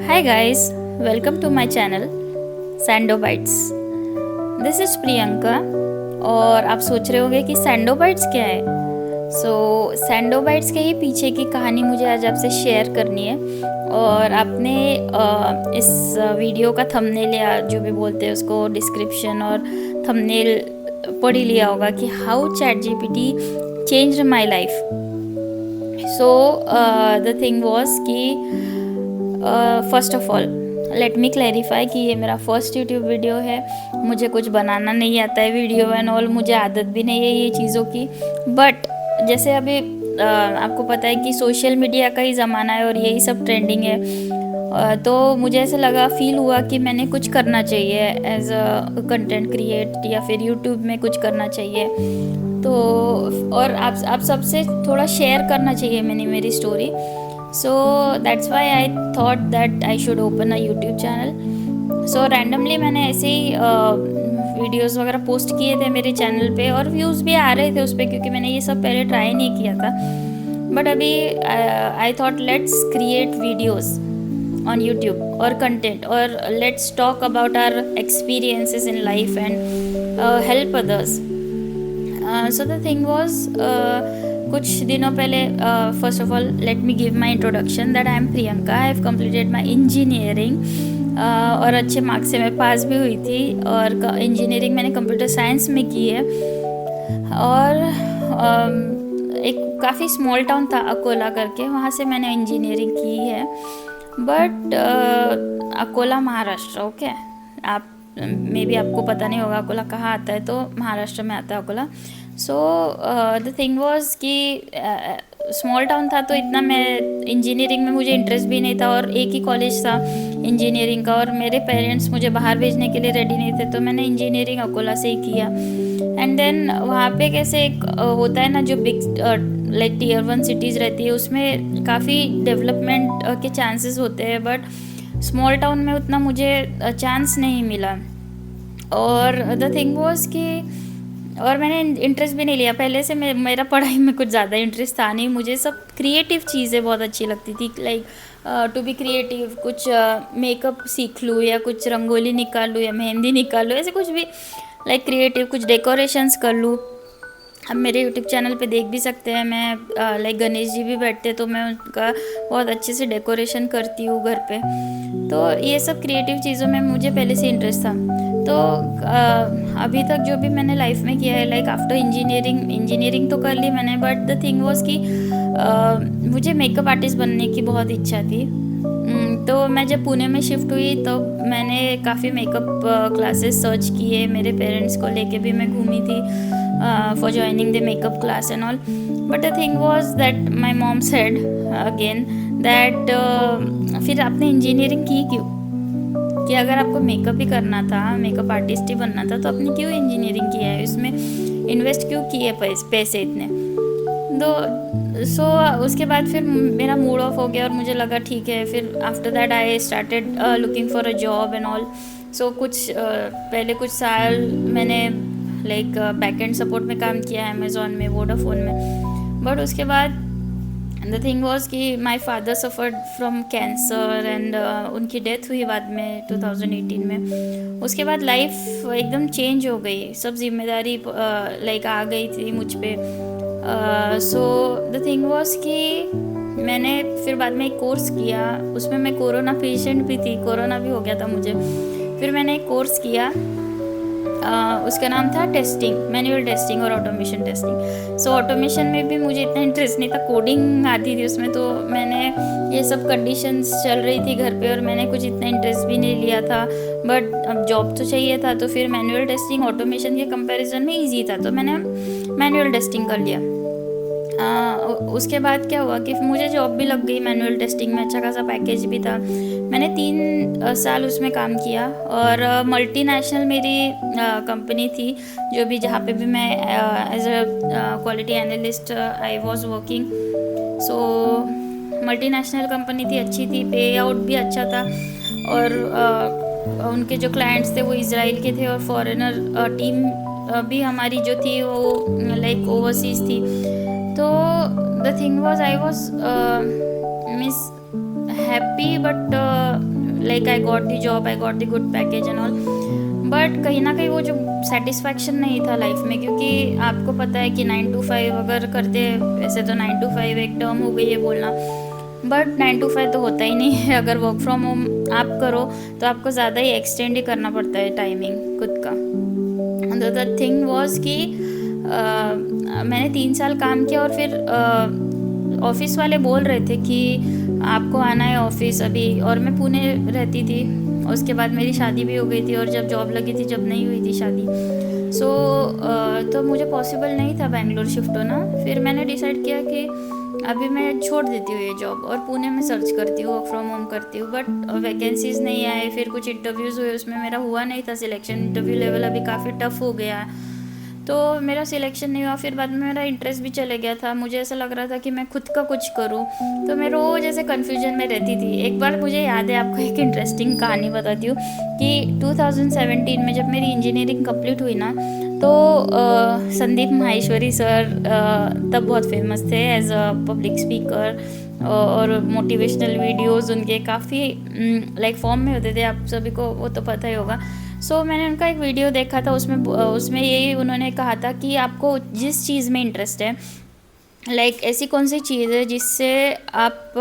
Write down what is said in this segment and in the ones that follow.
Hi guys, welcome to my channel sando bytes. This is Priyanka. और आप सोच रहे होंगे कि सैंडो बाइट्स क्या है। सैंडो बाइट्स के ही पीछे की कहानी मुझे आज आपसे शेयर करनी है। और आपने इस वीडियो का थंबनेल या जो भी बोलते हैं उसको डिस्क्रिप्शन और थंबनेल पढ़ ही लिया होगा कि how ChatGPT changed my life. The thing was कि first of all let me clarify कि ये मेरा फर्स्ट यूट्यूब वीडियो है। मुझे कुछ बनाना नहीं आता है वीडियो एंड ऑल, मुझे आदत भी नहीं है ये चीज़ों की। बट जैसे अभी आपको पता है कि सोशल मीडिया का ही ज़माना है और यही सब ट्रेंडिंग है। तो मुझे ऐसे लगा, फील हुआ कि मैंने कुछ करना चाहिए एज अ कंटेंट क्रिएट या फिर यूट्यूब में कुछ करना चाहिए। तो और आप सबसे थोड़ा शेयर करना चाहिए मैंने मेरी story. So that's why I thought that I should open a YouTube channel. So randomly मैंने ऐसे ही वीडियोस वगैरह पोस्ट किए थे मेरे चैनल पे और व्यूज़ भी आ रहे थे उस पर, क्योंकि मैंने ये सब पहले ट्राई नहीं किया था। बट अभी I thought let's create videos on YouTube और कंटेंट, और let's talk about our experiences in life and help others. So the thing was, कुछ दिनों पहले, first of all let me give my introduction that I am Priyanka. I have completed my engineering और अच्छे marks से मैं पास भी हुई थी। और इंजीनियरिंग मैंने कंप्यूटर साइंस में की है। और एक काफ़ी स्मॉल टाउन था अकोला करके, वहाँ से मैंने इंजीनियरिंग की है। But Akola Maharashtra, okay. आप मे बी आपको पता नहीं होगा अकोला कहाँ आता है, तो महाराष्ट्र में आता है अकोला। सो द थिंग वॉज कि स्मॉल टाउन था, तो इतना मैं इंजीनियरिंग में मुझे इंटरेस्ट भी नहीं था। और एक ही कॉलेज था इंजीनियरिंग का, और मेरे पेरेंट्स मुझे बाहर भेजने के लिए रेडी नहीं थे, तो मैंने इंजीनियरिंग अकोला से ही किया। एंड देन वहाँ पे कैसे एक होता है ना, जो बिग लाइक टीयर 1 सिटीज़ रहती है उसमें काफ़ी डेवलपमेंट के चांसेस होते हैं। बट स्मॉल टाउन में उतना मुझे चांस नहीं मिला। और द थिंग वॉज कि, और मैंने इंटरेस्ट भी नहीं लिया पहले से। मेरा पढ़ाई में कुछ ज़्यादा इंटरेस्ट था नहीं। मुझे सब क्रिएटिव चीज़ें बहुत अच्छी लगती थी, लाइक टू बी क्रिएटिव। कुछ मेकअप सीख लूँ या कुछ रंगोली निकाल लूँ या मेहंदी निकाल लूँ, ऐसे कुछ भी लाइक क्रिएटिव, कुछ डेकोरेशंस कर लूँ। अब मेरे यूट्यूब चैनल पे देख भी सकते हैं, मैं लाइक गणेश जी भी बैठते तो मैं उनका बहुत अच्छे से डेकोरेशन करती हूँ घर पे। तो ये सब क्रिएटिव चीज़ों में मुझे पहले से इंटरेस्ट था। तो अभी तक जो भी मैंने लाइफ में किया है, लाइक आफ्टर इंजीनियरिंग तो कर ली मैंने। बट द थिंग वॉज कि मुझे मेकअप आर्टिस्ट बनने की बहुत इच्छा थी। तो मैं जब पुणे में शिफ्ट हुई तो मैंने काफ़ी मेकअप क्लासेस सर्च किए। मेरे पेरेंट्स को लेके भी मैं घूमी थी for joining the makeup class and all. But the thing was that my mom said again that फिर आपने इंजीनियरिंग की क्यों, कि अगर आपको मेकअप ही करना था, मेकअप आर्टिस्ट ही बनना था, तो आपने क्यों इंजीनियरिंग किया है, इसमें इन्वेस्ट क्यों किए पैसे इतने। तो उसके बाद फिर मेरा मूड ऑफ हो गया और मुझे लगा ठीक है। फिर after that I started looking for a job and all. So पहले कुछ साल मैंने लाइक बैक एंड सपोर्ट में काम किया है अमेज़ॉन में, वोडाफोन में। बट उसके बाद द थिंग वॉज कि my father suffered from cancer and उनकी डेथ हुई बाद में 2018 में। उसके बाद लाइफ एकदम चेंज हो गई, सब जिम्मेदारी लाइक आ गई थी मुझ पे। सो द थिंग वॉज कि मैंने फिर बाद में एक कोर्स किया, उसमें मैं कोरोना पेशेंट भी थी, कोरोना भी हो गया था मुझे। फिर मैंने एक कोर्स किया, उसका नाम था टेस्टिंग, मैनुअल टेस्टिंग और ऑटोमेशन टेस्टिंग। सो ऑटोमेशन में भी मुझे इतना इंटरेस्ट नहीं था, कोडिंग आती थी उसमें। तो मैंने ये सब कंडीशंस चल रही थी घर पे और मैंने कुछ इतना इंटरेस्ट भी नहीं लिया था। बट अब जॉब तो चाहिए था, तो फिर मैनुअल टेस्टिंग ऑटोमेशन के कंपैरिजन में ईजी था, तो मैंने मैनुअल टेस्टिंग कर लिया। उसके बाद क्या हुआ कि मुझे जॉब भी लग गई मैनुअल टेस्टिंग में, अच्छा खासा पैकेज भी था। मैंने 3 साल उसमें काम किया। और मल्टीनेशनल मेरी कंपनी थी, जो भी जहाँ पे भी मैं as a quality analyst I was working. So multinational company थी, अच्छी थी, पे आउट भी अच्छा था। और उनके जो क्लाइंट्स थे वो इज़राइल के थे, और फॉरेनर टीम भी हमारी जो थी वो लाइक ओवरसीज़ थी। तो the thing was I was miss happy but like I got the job, I got the good package and all, but कहीं ना कहीं वो जो सेटिस्फैक्शन नहीं था लाइफ में, क्योंकि आपको पता है कि 9 to 5 अगर करते हैं, वैसे तो 9 to 5 एक टर्म हो गई है बोलना, बट 9 to 5 तो होता ही नहीं है। अगर वर्क फ्रॉम होम आप करो तो आपको ज़्यादा ही एक्सटेंड ही करना पड़ता है टाइमिंग खुद का। द थिंग वॉज कि मैंने 3 साल काम किया और फिर ऑफिस वाले बोल रहे थे कि आपको आना है ऑफिस अभी, और मैं पुणे रहती थी, उसके बाद मेरी शादी भी हो गई थी और जब जॉब लगी थी जब नहीं हुई थी शादी, सो तो मुझे पॉसिबल नहीं था बेंगलोर शिफ्ट होना। फिर मैंने डिसाइड किया कि अभी मैं छोड़ देती हूँ ये जॉब और पुणे में सर्च करती हूँ, वर्क फ्रॉम होम करती हूँ, बट वैकेंसीज नहीं आए। फिर कुछ इंटरव्यूज़ हुए, उसमें मेरा हुआ नहीं था सिलेक्शन, इंटरव्यू लेवल अभी काफ़ी टफ हो गया है, तो मेरा सिलेक्शन नहीं हुआ। फिर बाद में मेरा इंटरेस्ट भी चले गया था, मुझे ऐसा लग रहा था कि मैं खुद का कुछ करूं, तो मैं रोज़ ऐसे कन्फ्यूजन में रहती थी। एक बार मुझे याद है, आपको एक इंटरेस्टिंग कहानी बताती हूँ कि 2017 में जब मेरी इंजीनियरिंग कंप्लीट हुई ना, तो संदीप माहेश्वरी सर तब बहुत फेमस थे एज अ पब्लिक स्पीकर, और मोटिवेशनल वीडियोस उनके काफ़ी लाइक फॉर्म में होते थे, आप सभी को वो तो पता ही होगा। सो मैंने उनका एक वीडियो देखा था, उसमें यही उन्होंने कहा था कि आपको जिस चीज़ में इंटरेस्ट है, लाइक ऐसी कौन सी चीज़ है जिससे आप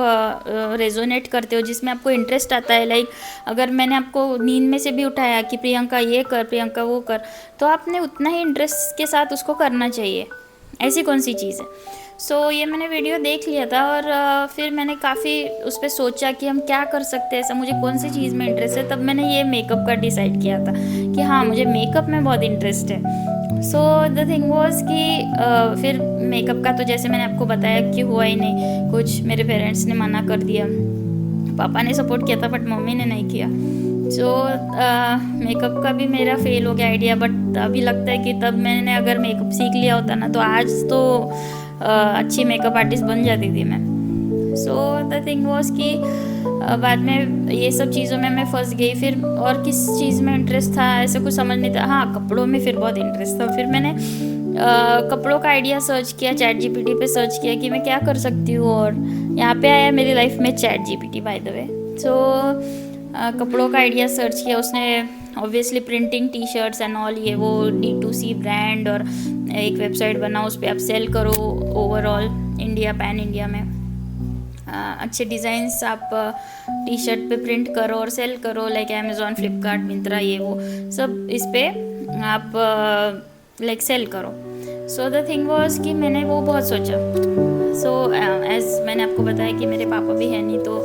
रेजोनेट करते हो, जिसमें आपको इंटरेस्ट आता है। लाइक अगर मैंने आपको नींद में से भी उठाया कि प्रियंका ये कर, प्रियंका वो कर, तो आपने उतना ही इंटरेस्ट के साथ उसको करना चाहिए। ऐसी कौन सी चीज़ है। सो ये मैंने वीडियो देख लिया था और फिर मैंने काफ़ी उस पर सोचा कि हम क्या कर सकते हैं, ऐसा मुझे कौन सी चीज़ में इंटरेस्ट है। तब मैंने ये मेकअप का डिसाइड किया था कि हाँ, मुझे मेकअप में बहुत इंटरेस्ट है। सो द थिंग वॉज कि फिर मेकअप का तो जैसे मैंने आपको बताया कि हुआ ही नहीं कुछ, मेरे पेरेंट्स ने मना कर दिया। पापा ने सपोर्ट किया था बट मम्मी ने नहीं किया। सो मेकअप का भी मेरा फेल हो गया आइडिया, बट अभी लगता है कि तब मैंने अगर मेकअप सीख लिया होता ना, तो आज तो अच्छी मेकअप आर्टिस्ट बन जाती थी मैं। सो द थिंग वॉज कि बाद में ये सब चीज़ों में मैं फंस गई। फिर और किस चीज़ में इंटरेस्ट था ऐसे कुछ समझ नहीं था। हाँ, कपड़ों में फिर बहुत इंटरेस्ट था। फिर मैंने कपड़ों का आइडिया सर्च किया, चैट जीपीटी पे सर्च किया कि मैं क्या कर सकती हूँ, और यहाँ पे आया मेरी लाइफ में ChatGPT by the way. So कपड़ों का आइडिया सर्च किया, उसने obviously printing T shirts and all, ये वो D2C ब्रांड, और एक वेबसाइट बना, उस पर आप सेल करो ओवरऑल इंडिया, पैन इंडिया में। अच्छे डिज़ाइंस आप टी शर्ट पे प्रिंट करो और सेल करो, लाइक अमेज़ॉन, फ्लिपकार्ट, मिंत्रा, ये वो सब इस पे आप लाइक सेल करो। सो द थिंग वॉज कि मैंने वो बहुत सोचा। सो एज मैंने आपको बताया कि मेरे पापा भी हैं नहीं, तो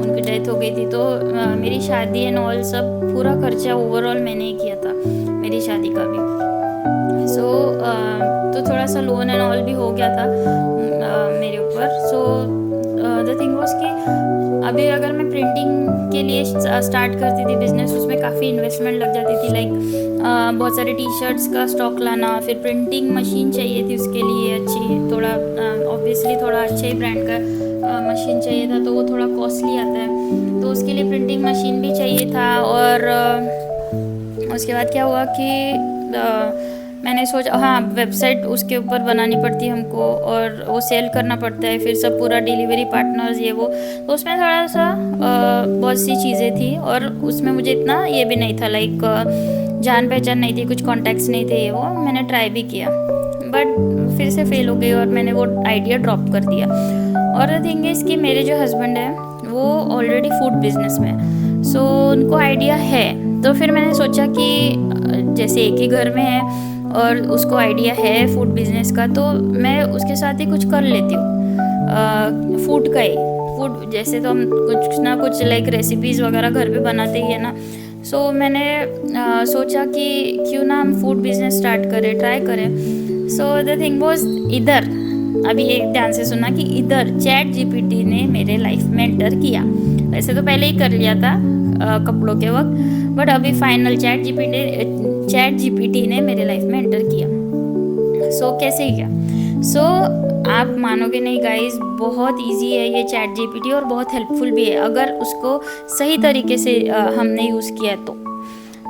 उनकी डेथ हो गई थी, तो मेरी शादी एंड ऑल सब पूरा खर्चा ओवरऑल मैंने ही किया था, मेरी शादी का भी। सो तो थोड़ा सा लोन एंड ऑल भी हो गया था मेरे ऊपर। सो द थिंग वॉज कि अभी अगर मैं प्रिंटिंग के लिए स्टार्ट करती थी बिजनेस, उसमें काफ़ी इन्वेस्टमेंट लग जाती थी। लाइक बहुत सारे टी शर्ट्स का स्टॉक लाना, फिर प्रिंटिंग मशीन चाहिए थी उसके लिए अच्छी, थोड़ा ऑब्वियसली थोड़ा अच्छे ही ब्रांड का मशीन चाहिए था, तो वो थोड़ा कॉस्टली आता है, तो उसके लिए प्रिंटिंग मशीन भी चाहिए था। और उसके बाद क्या हुआ कि मैंने सोचा हाँ, वेबसाइट उसके ऊपर बनानी पड़ती है हमको, और वो सेल करना पड़ता है, फिर सब पूरा डिलीवरी पार्टनर्स ये वो, तो उसमें थोड़ा सा बहुत सी चीज़ें थी, और उसमें मुझे इतना ये भी नहीं था, लाइक जान पहचान नहीं थी, कुछ कॉन्टैक्ट्स नहीं थे, ये वो मैंने ट्राई भी किया बट फिर से फेल हो गई और मैंने वो आइडिया ड्रॉप कर दिया। और थिंग इज़ कि मेरे जो हस्बैंड है वो ऑलरेडी फूड बिजनेस में, सो उनको आइडिया है। तो फिर मैंने सोचा कि जैसे एक ही घर में है और उसको आइडिया है फूड बिजनेस का, तो मैं उसके साथ ही कुछ कर लेती हूँ फूड का ही। फूड जैसे तो हम कुछ ना कुछ लाइक रेसिपीज़ वगैरह घर पे बनाते ही है ना। सो मैंने सोचा कि क्यों ना हम फूड बिजनेस स्टार्ट करें, ट्राई करें। सो द थिंग वॉज इधर, अभी एक ध्यान से सुना कि इधर चैट जीपीटी ने मेरे लाइफ में एंटर किया। वैसे तो पहले ही कर लिया था कपड़ों के वक्त, बट अभी फाइनल चैट जीपीटी ने मेरे लाइफ में एंटर किया। सो कैसे किया? सो आप मानोगे नहीं गाइस, बहुत इजी है ये चैट जीपीटी और बहुत हेल्पफुल भी है अगर उसको सही तरीके से हमने यूज़ किया तो।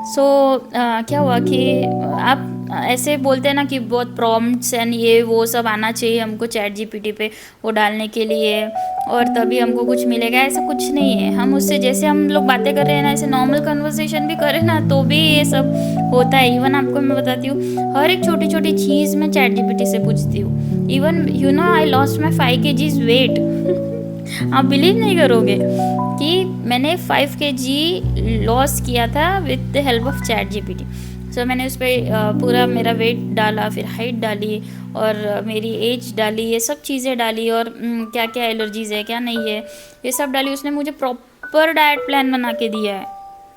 सो क्या हुआ कि आप ऐसे बोलते हैं ना कि बहुत प्रॉम्प्ट्स एंड ये वो सब आना चाहिए हमको चैट जीपीटी पे वो डालने के लिए, और तभी हमको कुछ मिलेगा, ऐसा कुछ नहीं है। हम उससे जैसे हम लोग बातें कर रहे हैं ना, ऐसे नॉर्मल कन्वर्सेशन भी करें ना तो भी ये सब होता है। इवन आपको मैं बताती हूँ, हर एक छोटी छोटी चीज़ मैं चैट जीपीटी से पूछती हूँ। Even you know I lost my 5 kg weight. आप बिलीव नहीं करोगे कि मैंने 5 kg लॉस किया था with the help of ChatGPT. So मैंने उस पर पूरा मेरा वेट डाला, फिर हाइट डाली और मेरी एज डाली, ये सब चीज़ें डाली, और क्या क्या एलर्जीज़ है क्या नहीं है ये सब डाली। उसने मुझे प्रॉपर डाइट प्लान बना के दिया है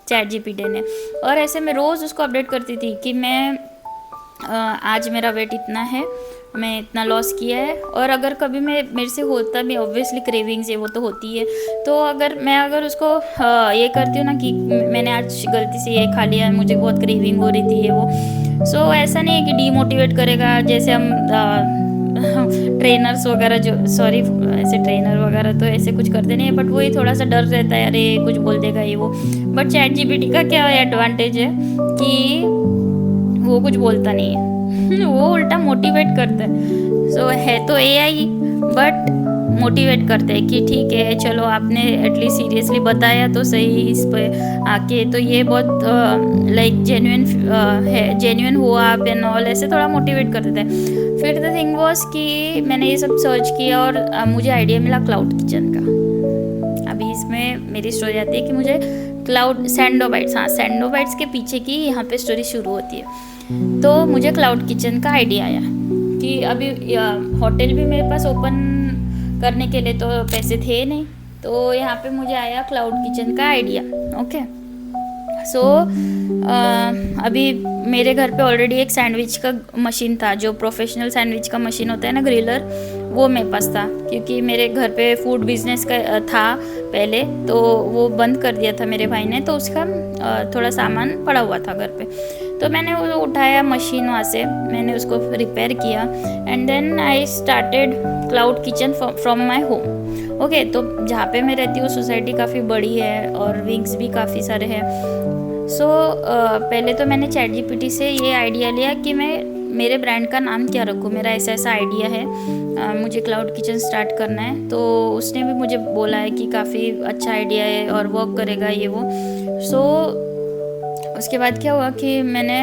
चैट जीपीटी ने। और ऐसे मैं रोज़ उसको अपडेट करती थी कि मैं आज मेरा वेट इतना है, मैं इतना लॉस किया है। और अगर कभी मेरे से होता भी, ऑब्वियसली क्रेविंग्स है वो तो होती है, तो अगर उसको ये करती हूँ ना कि मैंने आज गलती से ये खा लिया, मुझे बहुत क्रेविंग हो रही थी ये वो, सो ऐसा नहीं है कि डीमोटिवेट करेगा जैसे हम ट्रेनर्स वगैरह जो ऐसे ट्रेनर वगैरह तो ऐसे कुछ करते नहीं है, बट वही थोड़ा सा डर रहता है, अरे कुछ बोल देगा ये वो। बट चैट जीपीटी का क्या एडवांटेज है कि वो कुछ बोलता नहीं है वो उल्टा मोटिवेट करता है। सो है तो एआई, बट मोटिवेट करते हैं कि ठीक है चलो आपने एटलीस्ट सीरियसली बताया तो सही इस पर आके, तो ये बहुत लाइक जेन्युइन हुआ आप एंड ऑल, ऐसे थोड़ा मोटिवेट कर देते हैं। फिर द थिंग वॉज कि मैंने ये सब सर्च किया और मुझे आइडिया मिला क्लाउड किचन का। अभी इसमें मेरी स्टोरी आती है कि मुझे सैंडोबाइट्स के पीछे की यहाँ पे स्टोरी शुरू होती है। तो मुझे क्लाउड किचन का आइडिया आया कि अभी होटल भी मेरे पास ओपन करने के लिए तो पैसे थे नहीं, तो यहाँ पे मुझे आया क्लाउड किचन का आइडिया। ओके, सो अभी मेरे घर पे ऑलरेडी एक सैंडविच का मशीन था, जो प्रोफेशनल सैंडविच का मशीन होता है ना, ग्रिलर, वो मेरे पास था। क्योंकि मेरे घर पे फूड बिजनेस का था पहले, तो वो बंद कर दिया था मेरे भाई ने, तो उसका थोड़ा सामान पड़ा हुआ था घर पे। तो मैंने वो उठाया मशीन वहाँ से, मैंने उसको रिपेयर किया and then I started cloud kitchen from my home. Okay, तो जहाँ पे मैं रहती हूँ सोसाइटी काफ़ी बड़ी है और विंग्स भी काफ़ी सारे हैं। सो पहले तो मैंने चैट जीपीटी से ये आइडिया लिया कि मैं मेरे ब्रांड का नाम क्या रखूँ, मेरा ऐसा आइडिया है, मुझे क्लाउड किचन स्टार्ट करना है। तो उसने भी मुझे बोला है कि काफ़ी अच्छा आइडिया है और वर्क करेगा ये वो। सो उसके बाद क्या हुआ कि मैंने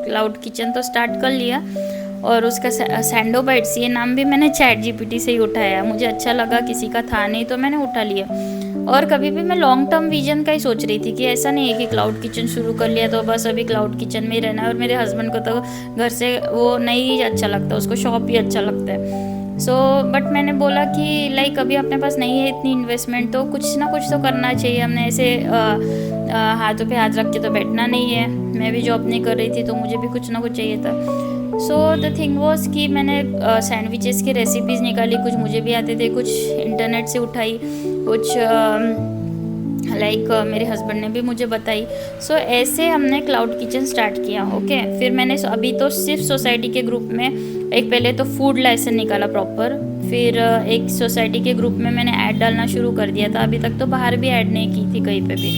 क्लाउड किचन तो स्टार्ट कर लिया, और उसका सैंडोबाइट्स ये नाम भी मैंने चैट जीपीटी से ही उठाया। मुझे अच्छा लगा, किसी का था नहीं तो मैंने उठा लिया। और कभी भी मैं लॉन्ग टर्म विजन का ही सोच रही थी कि ऐसा नहीं है कि क्लाउड किचन शुरू कर लिया तो बस अभी क्लाउड किचन में ही रहना है। और मेरे हस्बैंड को तो घर से वो नहीं अच्छा लगता, उसको शॉप ही अच्छा लगता है। सो बट मैंने बोला कि लाइक अभी अपने पास नहीं है इतनी इन्वेस्टमेंट, तो कुछ ना कुछ तो करना चाहिए। हमने ऐसे हाथों पे हाथ रख के तो बैठना नहीं है। मैं भी जॉब नहीं कर रही थी तो मुझे भी कुछ ना कुछ चाहिए था। सो द थिंग वॉज कि मैंने सैंडविचेस की रेसिपीज़ निकाली, कुछ मुझे भी आते थे, कुछ इंटरनेट से उठाई, कुछ लाइक मेरे हस्बैंड ने भी मुझे बताई। सो ऐसे हमने क्लाउड किचन स्टार्ट किया। ओके, फिर मैंने अभी तो सिर्फ सोसाइटी के ग्रुप में एक पहले तो फूड लाइसेंस निकाला प्रॉपर, फिर एक सोसाइटी के ग्रुप में मैंने ऐड डालना शुरू कर दिया था। अभी तक तो बाहर भी ऐड नहीं की थी कहीं पे भी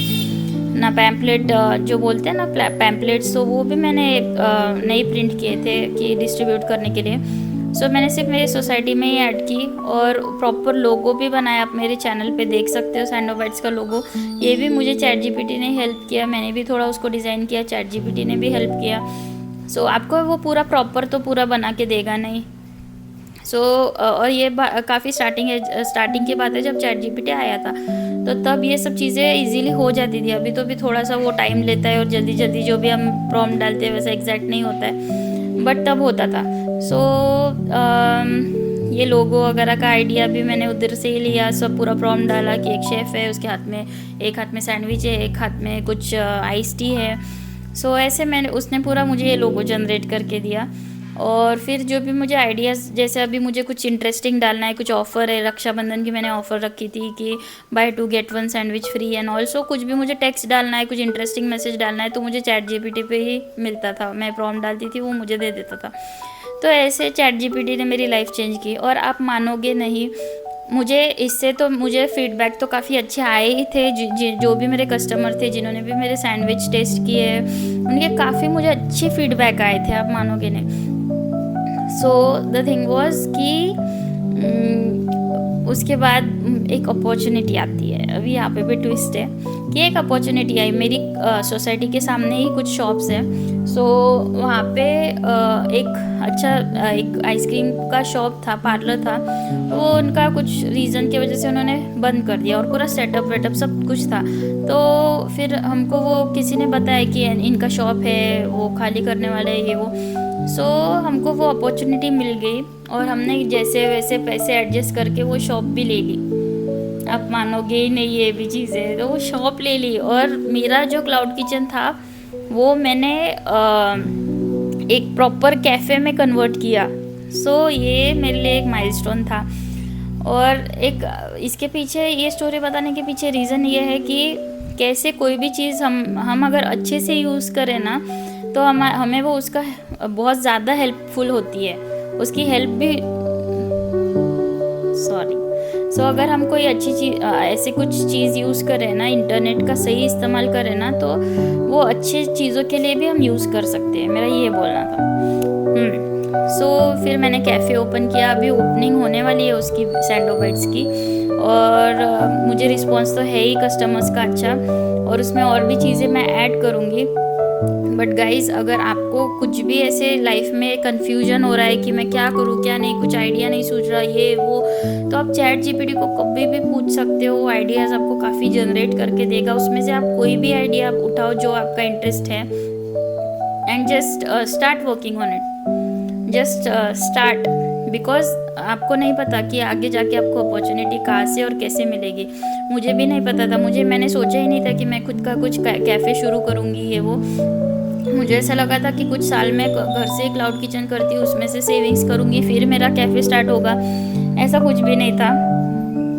ना। पैम्पलेट जो बोलते हैं ना पैम्पलेट्स, तो वो भी मैंने नहीं प्रिंट किए थे कि डिस्ट्रीब्यूट करने के लिए। सो मैंने सिर्फ मेरी सोसाइटी में ही ऐड की और प्रॉपर लोगो भी बनाया। आप मेरे चैनल पे देख सकते हो सैंडोबाइट्स का लोगो, ये भी मुझे चैट जीपीटी ने हेल्प किया, मैंने भी थोड़ा उसको डिज़ाइन किया, चैट जीपीटी ने भी हेल्प किया। सो आपको वो पूरा प्रॉपर तो पूरा बना के देगा नहीं। सो और ये काफ़ी स्टार्टिंग की बात है जब चैट जीपीटी आया था, तो तब ये सब चीज़ें इजीली हो जाती थी। अभी तो भी थोड़ा सा वो टाइम लेता है और जल्दी जल्दी जो भी हम प्रॉम्प्ट डालते हैं वैसा एग्जैक्ट नहीं होता है, बट तब होता था। सो ये लोगो वगैरह का आइडिया भी मैंने उधर से ही लिया। सब पूरा प्रॉम्प्ट डाला कि एक शेफ़ है, उसके हाथ में एक हाथ में सैंडविच है, एक हाथ में कुछ आइस टी है। सो ऐसे मैंने उसने पूरा मुझे ये लोगो जनरेट करके दिया। और फिर जो भी मुझे आइडियाज़, जैसे अभी मुझे कुछ इंटरेस्टिंग डालना है, कुछ ऑफ़र है, रक्षाबंधन की मैंने ऑफ़र रखी थी कि buy 2 get 1 sandwich free, and also कुछ भी मुझे टेक्स्ट डालना है, कुछ इंटरेस्टिंग मैसेज डालना है, तो मुझे चैट जीपीटी पे ही मिलता था। मैं प्रॉम्प्ट डालती थी, वो मुझे दे देता था। तो ऐसे चैट जीपीटी ने मेरी लाइफ चेंज की। और आप मानोगे नहीं मुझे इससे तो मुझे फीडबैक तो काफ़ी अच्छे आए ही थे। जो भी मेरे कस्टमर थे जिन्होंने भी मेरे सैंडविच टेस्ट किए, उनके काफ़ी मुझे अच्छे फीडबैक आए थे, आप मानोगे नहीं। सो द थिंग वॉज कि उसके बाद एक अपॉर्चुनिटी आती है। अभी यहाँ पे भी ट्विस्ट है कि एक अपॉर्चुनिटी आई मेरी सोसाइटी के सामने ही कुछ शॉप्स हैं। सो वहाँ पे एक अच्छा एक आइसक्रीम का शॉप था, पार्लर था। वो उनका कुछ रीज़न की वजह से उन्होंने बंद कर दिया और पूरा सेटअप वेटअप सब कुछ था। तो फिर हमको वो किसी ने बताया कि इनका शॉप है, वो खाली करने वाले है, ये वो। सो हमको वो अपॉर्चुनिटी मिल गई और हमने जैसे वैसे पैसे एडजस्ट करके वो शॉप भी ले ली। आप मानोगे ही नहीं, ये भी चीज़ है। तो वो शॉप ले ली और मेरा जो क्लाउड किचन था वो मैंने एक प्रॉपर कैफ़े में कन्वर्ट किया। सो ये मेरे लिए एक माइलस्टोन था। और एक इसके पीछे ये स्टोरी बताने के पीछे रीज़न ये है कि कैसे कोई भी चीज़ हम अगर अच्छे से यूज़ करें ना, तो हमें वो उसका बहुत ज़्यादा हेल्पफुल होती है, उसकी हेल्प भी। सो अगर हम कोई अच्छी चीज़ ऐसे कुछ चीज़ यूज़ करें ना, इंटरनेट का सही इस्तेमाल करें ना, तो वो अच्छी चीज़ों के लिए भी हम यूज़ कर सकते हैं, मेरा ये बोलना था। सो फिर मैंने कैफ़े ओपन किया। अभी ओपनिंग होने वाली है उसकी, सैंडोबाइट्स की। और मुझे रिस्पॉन्स तो है ही कस्टमर्स का अच्छा, और उसमें और भी चीज़ें मैं ऐड करूँगी। बट गाइज़, अगर आपको कुछ भी ऐसे लाइफ में कन्फ्यूजन हो रहा है कि मैं क्या करूँ क्या नहीं, कुछ आइडिया नहीं सूझ रहा ये वो, तो आप चैट जीपीटी को कभी भी पूछ सकते हो। वो आइडियाज़ आपको काफ़ी जनरेट करके देगा। उसमें से आप कोई भी आइडिया उठाओ जो आपका इंटरेस्ट है, and just start working on it. Just start, because आपको नहीं पता कि आगे जाके आपको अपॉर्चुनिटी कहाँ से और कैसे मिलेगी। मुझे भी नहीं पता था, मैंने सोचा ही नहीं था कि मैं खुद का कुछ कैफ़े शुरू करूँगी ये वो। मुझे ऐसा लगा था कि कुछ साल में घर से क्लाउड किचन करती हूँ, उसमें से सेविंग्स करूँगी, फिर मेरा कैफ़े स्टार्ट होगा। ऐसा कुछ भी नहीं था।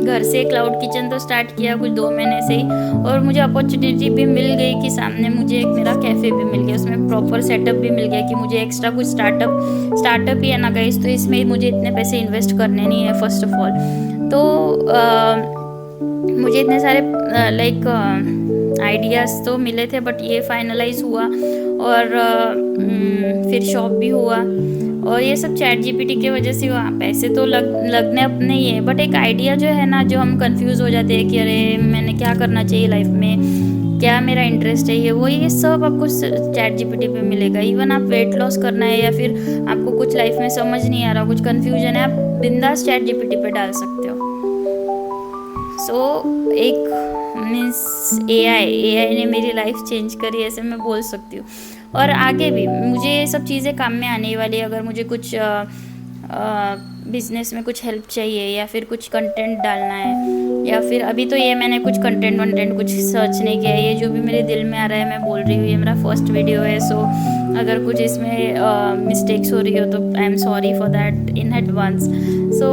घर से क्लाउड किचन तो स्टार्ट किया कुछ 2 महीने से ही, और मुझे अपॉर्चुनिटी भी मिल गई कि सामने मुझे एक मेरा कैफ़े भी मिल गया, उसमें प्रॉपर सेटअप भी मिल गया कि मुझे एक्स्ट्रा कुछ स्टार्टअप ही है ना गाइस, तो इसमें मुझे इतने पैसे इन्वेस्ट करने नहीं है फर्स्ट ऑफ ऑल। तो मुझे इतने सारे आइडियाज़ तो मिले थे, बट ये फाइनलाइज हुआ और फिर शॉप भी हुआ। और ये सब चैट जीपीटी की वजह से हुआ। पैसे तो लगने अपने ही है, बट एक आइडिया जो है ना, जो हम कंफ्यूज हो जाते हैं कि अरे मैंने क्या करना चाहिए लाइफ में, क्या मेरा इंटरेस्ट है, ये सब आपको चैट जीपीटी पे मिलेगा। इवन आप वेट लॉस करना है या फिर आपको कुछ लाइफ में समझ नहीं आ रहा, कुछ कन्फ्यूजन है, आप बिंदास चैट जीपीटी पे डाल सकते हो। सो एक मीन्स एआई ने मेरी लाइफ चेंज करी, ऐसे मैं बोल सकती हूँ। और आगे भी मुझे ये सब चीज़ें काम में आने वाली है। अगर मुझे कुछ बिज़नेस में कुछ हेल्प चाहिए या फिर कुछ कंटेंट डालना है, या फिर अभी तो ये मैंने कुछ कंटेंट कुछ सर्च नहीं किया है, ये जो भी मेरे दिल में आ रहा है मैं बोल रही हूँ। ये मेरा फर्स्ट वीडियो है, सो अगर कुछ इसमें मिस्टेक्स हो रही हो तो I am sorry for that in advance. So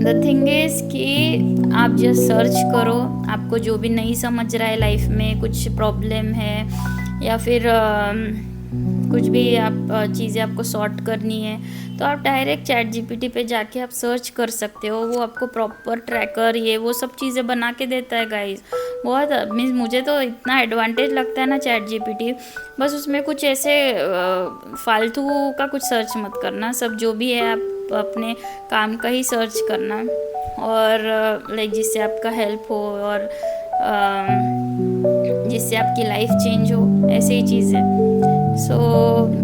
the thing is कि आप जस्ट सर्च करो, आपको जो भी नहीं समझ रहा है लाइफ में, कुछ प्रॉब्लम है या फिर कुछ भी आप चीज़ें आपको सॉर्ट करनी है, तो आप डायरेक्ट चैट जीपीटी पे जाके आप सर्च कर सकते हो। वो आपको प्रॉपर ट्रैकर ये वो सब चीज़ें बना के देता है गाइस। बहुत मीन्स मुझे तो इतना एडवांटेज लगता है ना चैट जीपीटी। बस उसमें कुछ ऐसे फालतू का कुछ सर्च मत करना, सब जो भी है आप अपने काम का ही सर्च करना, और जिससे आपका हेल्प हो और जिससे आपकी लाइफ चेंज हो, ऐसे ही चीज़ है। सो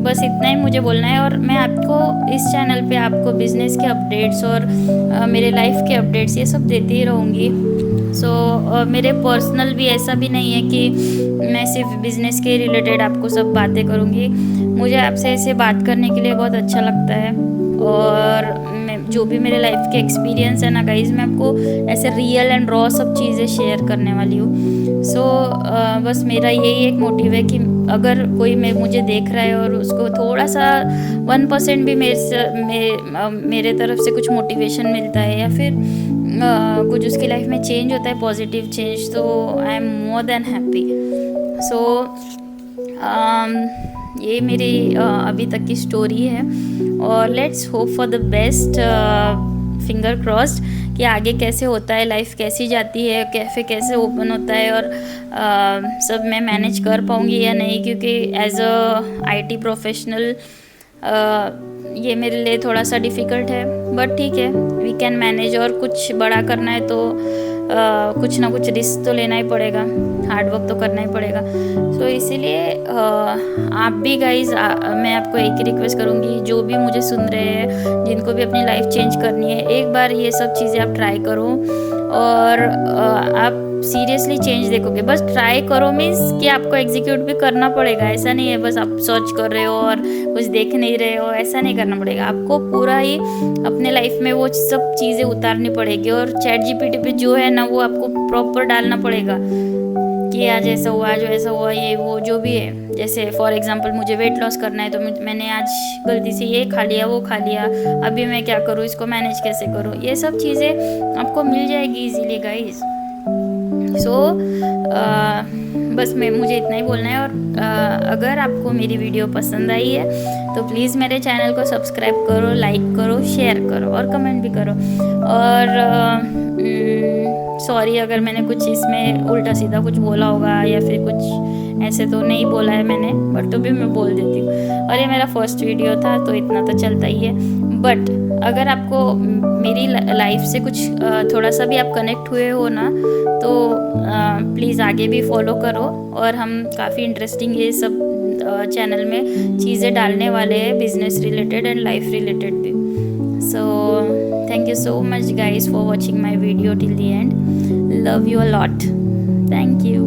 बस इतना ही मुझे बोलना है। और मैं आपको इस चैनल पे आपको बिज़नेस के अपडेट्स और मेरे लाइफ के अपडेट्स ये सब देती ही रहूँगी। सो मेरे पर्सनल भी ऐसा भी नहीं है कि मैं सिर्फ बिज़नेस के रिलेटेड आपको सब बातें करूँगी। मुझे आपसे ऐसे बात करने के लिए बहुत अच्छा लगता है, और जो भी मेरे लाइफ के एक्सपीरियंस है ना गाइज, मैं आपको ऐसे रियल एंड रॉ सब चीज़ें शेयर करने वाली हूँ। सो बस मेरा यही एक मोटिव है कि अगर कोई मुझे देख रहा है और उसको थोड़ा सा 1% भी मेरे तरफ से कुछ मोटिवेशन मिलता है या फिर कुछ उसकी लाइफ में चेंज होता है, पॉजिटिव चेंज, तो I am more than happy. So ये मेरी अभी तक की स्टोरी है, और let's hope for the best, finger crossed कि आगे कैसे होता है, लाइफ कैसी जाती है, कैफ़े कैसे ओपन होता है और सब मैं मैनेज कर पाऊँगी या नहीं, क्योंकि एज अ IT प्रोफेशनल ये मेरे लिए थोड़ा सा डिफ़िकल्ट है, बट ठीक है, वी कैन मैनेज। और कुछ बड़ा करना है तो कुछ ना कुछ रिस्क तो लेना ही पड़ेगा, हार्ड वर्क तो करना ही पड़ेगा। सो इसीलिए आप भी गाइज़, मैं आपको एक ही रिक्वेस्ट करूँगी, जो भी मुझे सुन रहे हैं, जिनको भी अपनी लाइफ चेंज करनी है, एक बार ये सब चीज़ें आप ट्राई करो और आप सीरियसली चेंज देखोगे। बस ट्राई करो मीन्स कि आपको एग्जीक्यूट भी करना पड़ेगा, ऐसा नहीं है बस आप सर्च कर रहे हो और कुछ देख नहीं रहे हो, ऐसा नहीं करना पड़ेगा। आपको पूरा ही अपने लाइफ में वो सब चीज़ें उतारनी पड़ेगी और चैट GPT पे जो है ना वो आपको प्रॉपर डालना पड़ेगा कि आज ऐसा हुआ, आज ऐसा हुआ, ये वो जो भी है। जैसे फॉर एग्जांपल मुझे वेट लॉस करना है तो मैंने आज गलती से ये खा लिया, वो खा लिया, अभी मैं क्या करूँ, इसको मैनेज कैसे करूँ, ये सब चीज़ें आपको मिल जाएगी इजीली गाइस। सो बस मुझे इतना ही बोलना है। और अगर आपको मेरी वीडियो पसंद आई है तो प्लीज़ मेरे चैनल को सब्सक्राइब करो, लाइक करो, शेयर करो और कमेंट भी करो। और सॉरी अगर मैंने कुछ इसमें उल्टा सीधा कुछ बोला होगा या फिर कुछ ऐसे तो नहीं बोला है मैंने, बट तो भी मैं बोल देती हूँ। और ये मेरा फर्स्ट वीडियो था तो इतना तो चलता ही है। बट अगर आपको मेरी लाइफ से कुछ थोड़ा सा भी आप कनेक्ट हुए हो ना तो प्लीज़ आगे भी फॉलो करो। और हम काफ़ी इंटरेस्टिंग ये सब चैनल में चीज़ें डालने वाले हैं, business related and life related भी। So thank you so much guys for watching my video till the end. Love you a lot. Thank you.